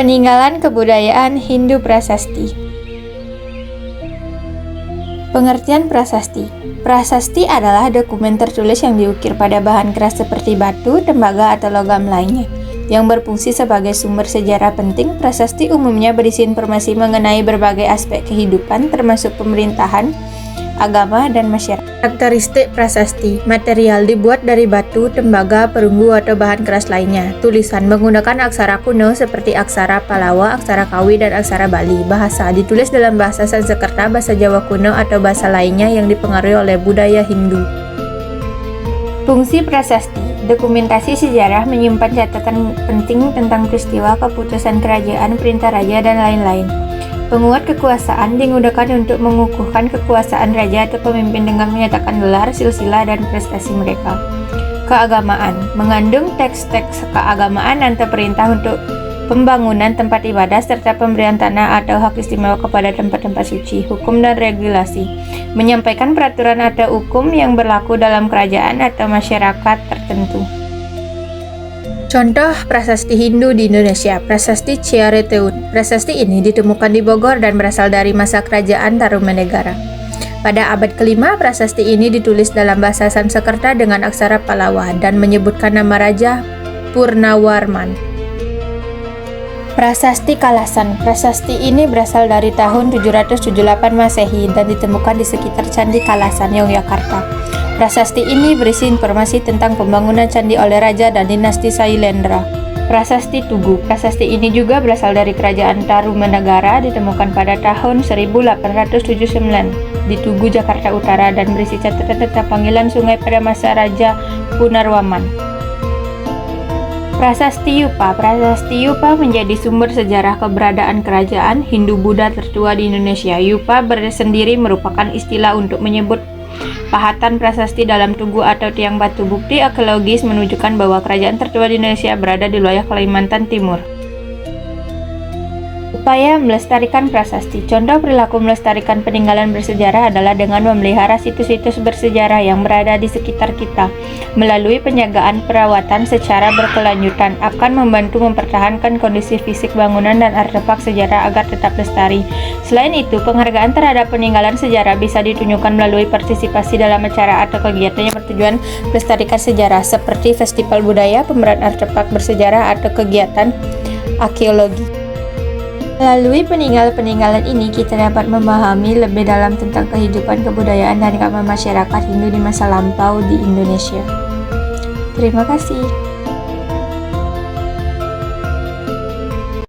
Peninggalan kebudayaan Hindu prasasti. Pengertian prasasti. Prasasti adalah dokumen tertulis yang diukir pada bahan keras seperti batu, tembaga, atau logam lainnya, yang berfungsi sebagai sumber sejarah penting. Prasasti umumnya berisi informasi mengenai berbagai aspek kehidupan, termasuk pemerintahan, agama, dan masyarakat. Karakteristik prasasti. Material dibuat dari batu, tembaga, perunggu, atau bahan keras lainnya. Tulisan menggunakan aksara kuno seperti aksara Pallava, aksara Kawi, dan aksara Bali. Bahasa ditulis dalam bahasa Sanskerta, bahasa Jawa kuno, atau bahasa lainnya yang dipengaruhi oleh budaya Hindu. Fungsi prasasti. Dokumentasi sejarah, menyimpan catatan penting tentang peristiwa, keputusan kerajaan, perintah raja, dan lain-lain. Penguat kekuasaan, digunakan untuk mengukuhkan kekuasaan raja atau pemimpin dengan menyatakan gelar, silsilah, dan prestasi mereka. Keagamaan, mengandung teks-teks keagamaan atau perintah untuk pembangunan tempat ibadah serta pemberian tanah atau hak istimewa kepada tempat-tempat suci. Hukum dan regulasi, menyampaikan peraturan atau hukum yang berlaku dalam kerajaan atau masyarakat tertentu. Contoh prasasti Hindu di Indonesia. Prasasti Ciareteun. Prasasti ini ditemukan di Bogor dan berasal dari masa kerajaan Tarumanegara. Pada abad ke-5, prasasti ini ditulis dalam bahasa Sanskerta dengan aksara Pallava dan menyebutkan nama Raja Purnawarman. Prasasti Kalasan. Prasasti ini berasal dari tahun 778 Masehi dan ditemukan di sekitar Candi Kalasan, Yogyakarta. Prasasti ini berisi informasi tentang pembangunan candi oleh raja dan dinasti Sailendra. Prasasti Tugu. Prasasti ini juga berasal dari kerajaan Tarumanegara, ditemukan pada tahun 1879 di Tugu, Jakarta Utara, dan berisi catatan tentang panggilan sungai pada masa Raja Punarwaman. Prasasti Yupa. Prasasti Yupa menjadi sumber sejarah keberadaan kerajaan Hindu-Buddha tertua di Indonesia. Yupa bersendiri merupakan istilah untuk menyebut pahatan prasasti dalam tugu atau tiang batu. Bukti arkeologis menunjukkan bahwa kerajaan tertua di Indonesia berada di wilayah Kalimantan Timur. Upaya melestarikan prasasti. Contoh perilaku melestarikan peninggalan bersejarah adalah dengan memelihara situs-situs bersejarah yang berada di sekitar kita. Melalui penjagaan perawatan secara berkelanjutan akan membantu mempertahankan kondisi fisik bangunan dan artefak sejarah agar tetap lestari. Selain itu, penghargaan terhadap peninggalan sejarah bisa ditunjukkan melalui partisipasi dalam acara atau kegiatan yang bertujuan melestarikan sejarah, seperti festival budaya, pemberian artefak bersejarah, atau kegiatan arkeologi. Melalui peninggalan ini, kita dapat memahami lebih dalam tentang kehidupan, kebudayaan, dan agama masyarakat Hindu di masa lampau di Indonesia. Terima kasih.